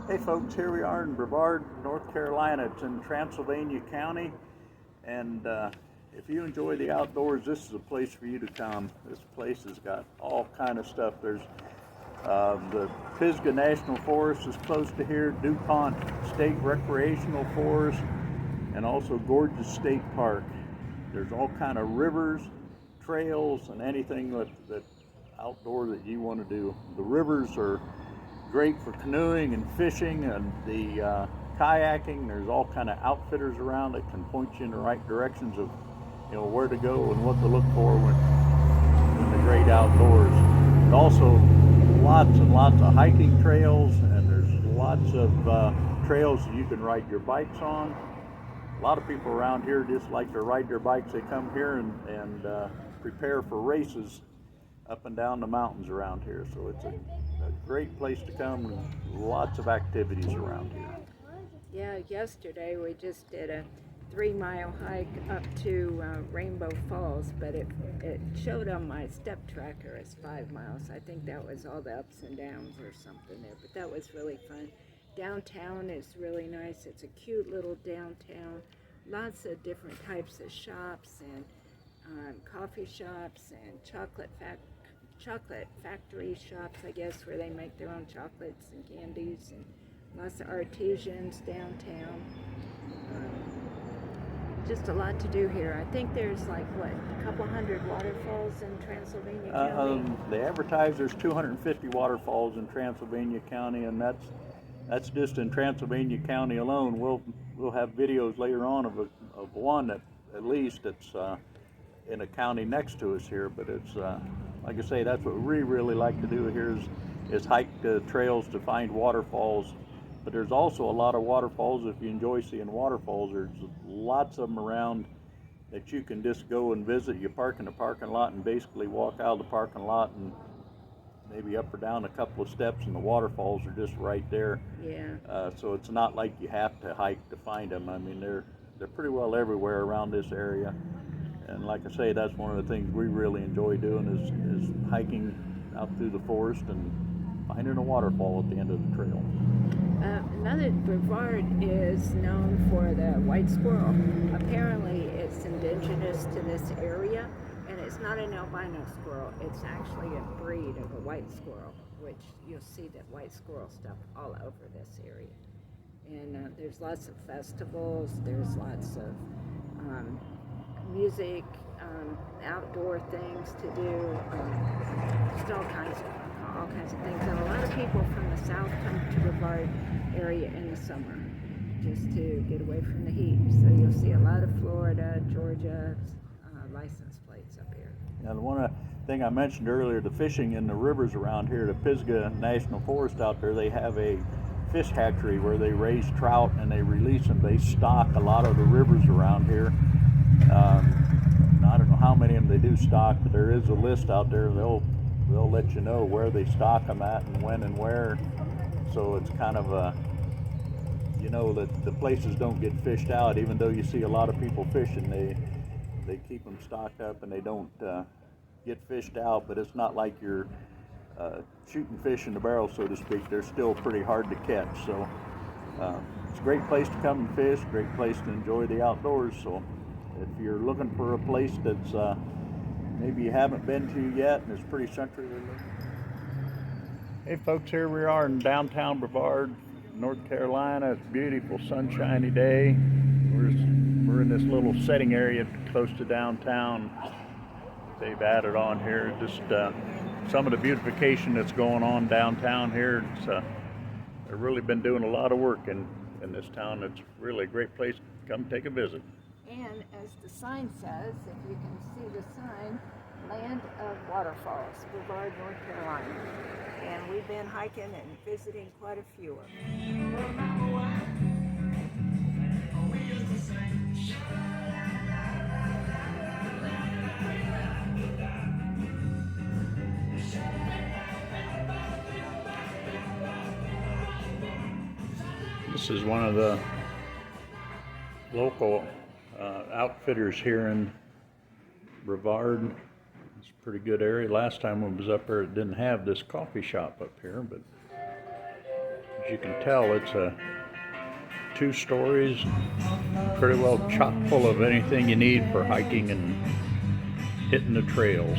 Hey folks, here we are in Brevard, North Carolina. It's in Transylvania County, and if you enjoy the outdoors, this is a place for you to come. This place has got all kind of stuff. There's the Pisgah National Forest is close to here, DuPont State Recreational Forest, and also Gorgeous State Park. There's all kind of rivers, trails, and anything that outdoor that you want to do. The rivers are great for canoeing and fishing, and the kayaking. There's all kind of outfitters around that can point you in the right directions of where to go and what to look for when in the great outdoors. And also lots and lots of hiking trails, and there's lots of trails that you can ride your bikes on. A lot of people around here just like to ride their bikes. They come here and prepare for races up and down the mountains around here. So it's a great place to come, and lots of activities around here. Yeah, yesterday we just did a 3-mile hike up to Rainbow Falls, but it showed on my step tracker as 5 miles. I think that was all the ups and downs or something there, but that was really fun. Downtown is really nice. It's a cute little downtown. Lots of different types of shops and coffee shops and chocolate factory shops, I guess, where they make their own chocolates and candies, and lots of artisans downtown. Just a lot to do here. I think there's like, what, a couple hundred waterfalls in Transylvania County? They advertise there's 250 waterfalls in Transylvania County, and that's just in Transylvania County alone. We'll have videos later on of one that at least it's in a county next to us here, but it's like I say, that's what we really like to do here is hike the trails to find waterfalls. But there's also a lot of waterfalls. If you enjoy seeing waterfalls, there's lots of them around that you can just go and visit. You park in the parking lot and basically walk out of the parking lot and maybe up or down a couple of steps, and the waterfalls are just right there. Yeah. So it's not like you have to hike to find them. I mean, they're pretty well everywhere around this area. And like I say, that's one of the things we really enjoy doing is hiking out through the forest and finding a waterfall at the end of the trail. Another Brevard is known for the white squirrel. Apparently it's indigenous to this area, and it's not an albino squirrel. It's actually a breed of a white squirrel, which you'll see that white squirrel stuff all over this area. And there's lots of festivals, there's lots of music, outdoor things to do, just all kinds of things. And a lot of people from the south come to the Brevard area in the summer just to get away from the heat. So you'll see a lot of Florida, Georgia license plates up here. And one thing I mentioned earlier, the fishing in the rivers around here, the Pisgah National Forest out there, they have a fish hatchery where they raise trout and they release them. They stock a lot of the rivers around here. I don't know how many of them they do stock, but there is a list out there. They'll let you know where they stock them at and when and where. So it's kind of that the places don't get fished out, even though you see a lot of people fishing. They keep them stocked up and they don't get fished out. But it's not like you're shooting fish in the barrel, so to speak. They're still pretty hard to catch. So it's a great place to come and fish, great place to enjoy the outdoors. So if you're looking for a place that's maybe you haven't been to yet and it's pretty centrally located. Hey folks, here we are in downtown Brevard, North Carolina. It's a beautiful sunshiny day. We're in this little setting area close to downtown. They've added on here just some of the beautification that's going on downtown here. They've really been doing a lot of work in this town. It's really a great place to come take a visit. And as the sign says, if you can see the sign, Land of Waterfalls, Brevard, North Carolina. And we've been hiking and visiting quite a few of them. This is one of the local outfitters here in Brevard. It's a pretty good area. Last time I was up there, it didn't have this coffee shop up here, but As you can tell, it's a 2 stories, pretty well chock full of anything you need for hiking and hitting the trails.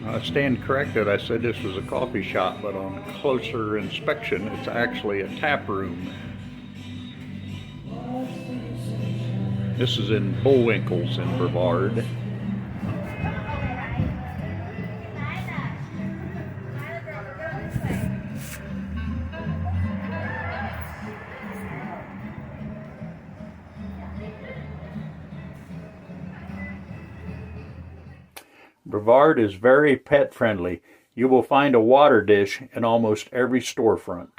I stand corrected, I said this was a coffee shop, but on closer inspection it's actually a tap room. This is in Bullwinkles in Brevard. Brevard is very pet friendly. You will find a water dish in almost every storefront.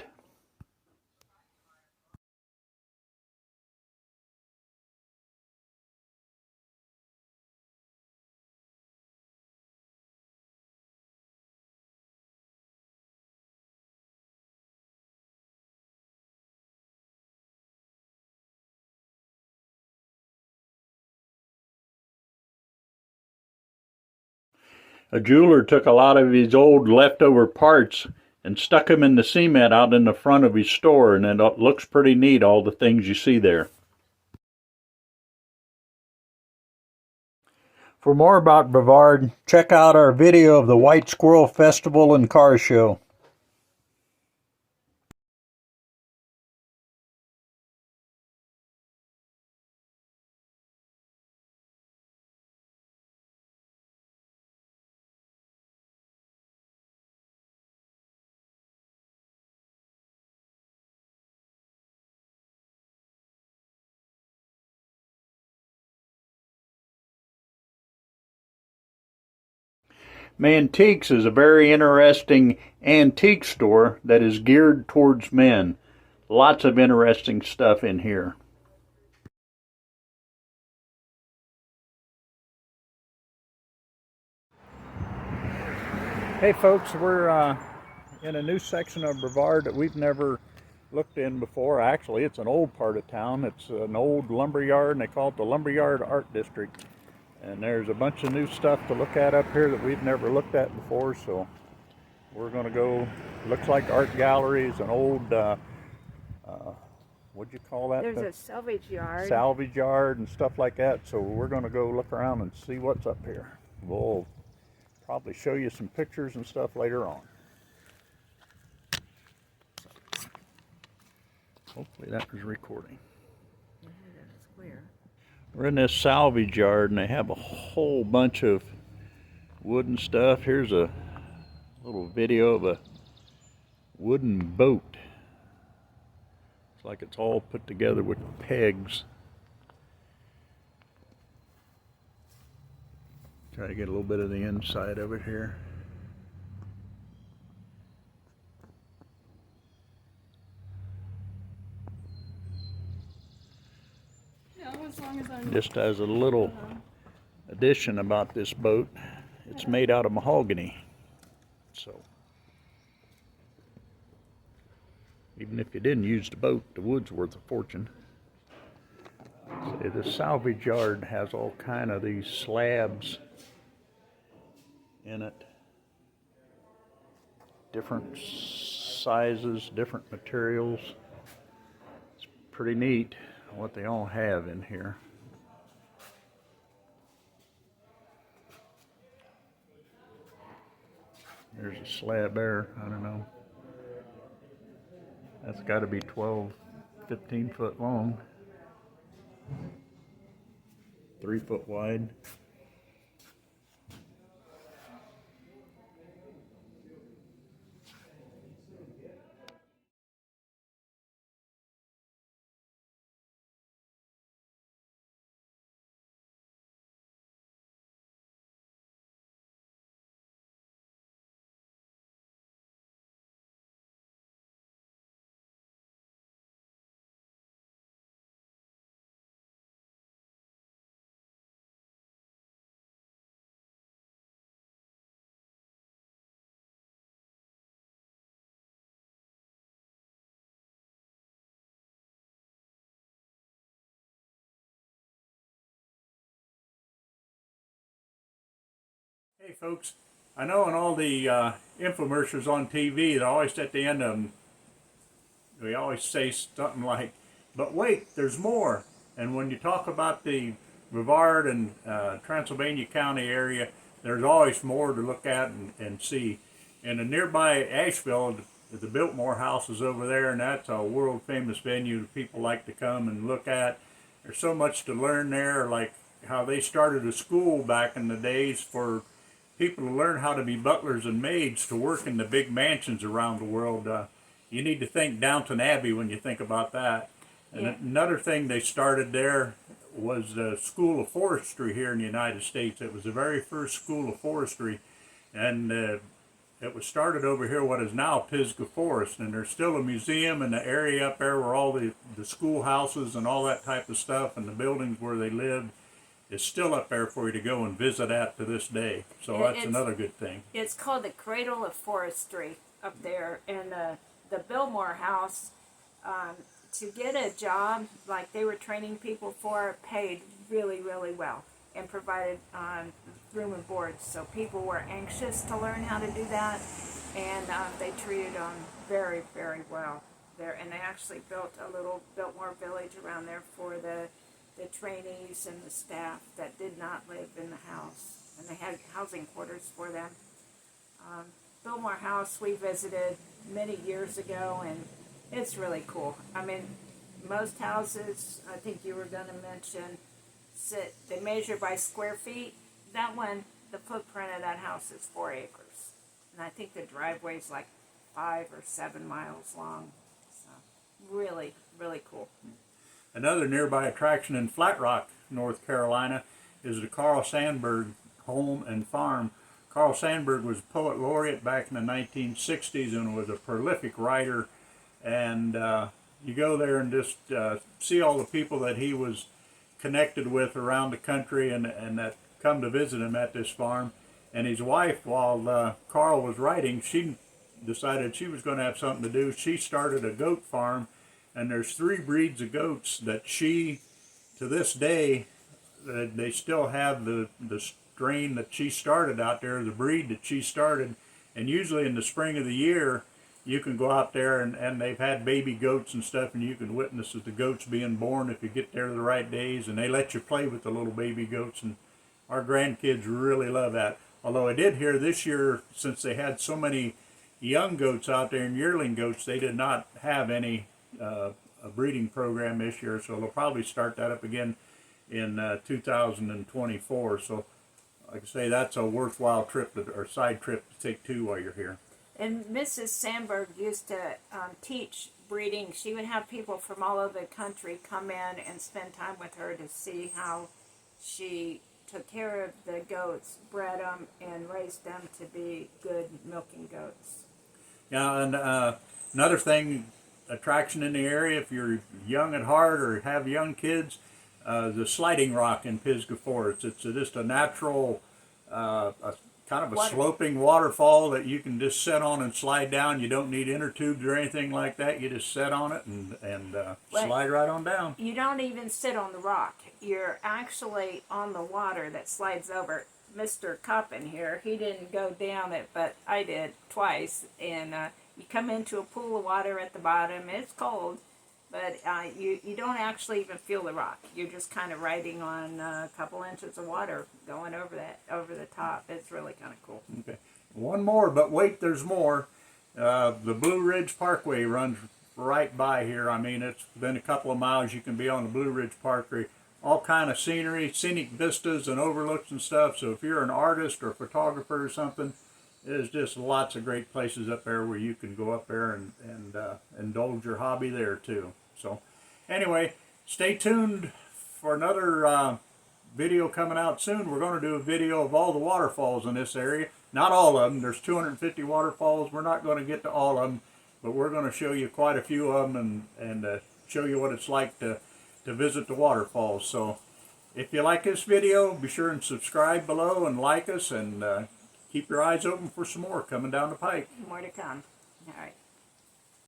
A jeweler took a lot of his old leftover parts and stuck them in the cement out in the front of his store, and it looks pretty neat, all the things you see there. For more about Brevard, check out our video of the White Squirrel Festival and Car Show. Mantiques is a very interesting antique store that is geared towards men. Lots of interesting stuff in here. Hey folks, we're in a new section of Brevard that we've never looked in before. Actually, it's an old part of town. It's an old lumber yard, and they call it the Lumberyard Art District. And there's a bunch of new stuff to look at up here that we've never looked at before, so we're going to go. Looks like art galleries, an old, what'd you call that? There's a salvage yard. Salvage yard and stuff like that, so we're going to go look around and see what's up here. We'll probably show you some pictures and stuff later on. Hopefully that was recording. We're in this salvage yard and they have a whole bunch of wooden stuff. Here's a little video of a wooden boat. It's like it's all put together with pegs. Try to get a little bit of the inside of it here. Just as a little addition about this boat, it's made out of mahogany. So even if you didn't use the boat, the wood's worth a fortune. See, the salvage yard has all kind of these slabs in it. Different sizes, different materials. It's pretty neat what they all have in here. There's a slab there, I don't know. That's got to be 12, 15 foot long. 3 foot wide. Hey folks, I know in all the infomercials on TV, they're always at the end of them, we always say something like, but wait, there's more. And when you talk about the Brevard and Transylvania County area, there's always more to look at and see. And in nearby Asheville, the Biltmore House is over there, and that's a world famous venue that people like to come and look at. There's so much to learn there, like how they started a school back in the days for people to learn how to be butlers and maids to work in the big mansions around the world. You need to think Downton Abbey when you think about that. And Yeah. another thing they started there was the School of Forestry here in the United States. It was the very first School of Forestry, and it was started over here what is now Pisgah Forest, and there's still a museum in the area up there where all the schoolhouses and all that type of stuff and the buildings where they lived is still up there for you to go and visit at to this day. So that's another good thing. It's called the Cradle of Forestry up there, and the Biltmore House, to get a job like they were training people for, paid really, really well and provided room and board. So people were anxious to learn how to do that, and they treated them very, very well there. And they actually built a little Biltmore village around there for the trainees and the staff that did not live in the house, and they had housing quarters for them. Biltmore House we visited many years ago, and it's really cool. I mean, most houses, I think you were going to mention, they measure by square feet. That one, the footprint of that house is 4 acres, and I think the driveway's like 5 or 7 miles long. So really, really cool. Another nearby attraction in Flat Rock, North Carolina, is the Carl Sandburg home and farm. Carl Sandburg was poet laureate back in the 1960s and was a prolific writer. And you go there and just see all the people that he was connected with around the country and that come to visit him at this farm. And his wife, while Carl was writing, she decided she was going to have something to do. She started a goat farm. And there's 3 breeds of goats that she, to this day, they still have the strain that she started out there, the breed that she started. And usually in the spring of the year, you can go out there and they've had baby goats and stuff, and you can witness the goats being born if you get there the right days. And they let you play with the little baby goats, and our grandkids really love that. Although I did hear this year, since they had so many young goats out there and yearling goats, they did not have any a breeding program this year, so they'll probably start that up again in 2024. So like I say, that's a worthwhile trip or side trip to take too while you're here. And Mrs. Sandberg used to teach breeding. She would have people from all over the country come in and spend time with her to see how she took care of the goats, bred them, and raised them to be good milking goats. Yeah, and another thing, attraction in the area, if you're young at heart or have young kids, the sliding rock in Pisgah Forest. It's just a natural, kind of a sloping waterfall that you can just sit on and slide down. You don't need inner tubes or anything like that. You just sit on it and slide right on down. You don't even sit on the rock. You're actually on the water that slides over. Mr. Coppin here, he didn't go down it, but I did twice. And you come into a pool of water at the bottom. It's cold, but you don't actually even feel the rock. You're just kind of riding on a couple inches of water going over the top. It's really kind of cool. Okay, one more, but wait, there's more. The Blue Ridge Parkway runs right by here. I mean, it's within a couple of miles. You can be on the Blue Ridge Parkway. All kind of scenery, scenic vistas and overlooks and stuff. So if you're an artist or a photographer or something, there's just lots of great places up there where you can go up there and indulge your hobby there too. So anyway, stay tuned for another video coming out soon. We're going to do a video of all the waterfalls in this area. Not all of them. There's 250 waterfalls. We're not going to get to all of them, but we're going to show you quite a few of them and show you what it's like to visit the waterfalls. So if you like this video, be sure and subscribe below and like us, and keep your eyes open for some more coming down the pike. More to come. All right.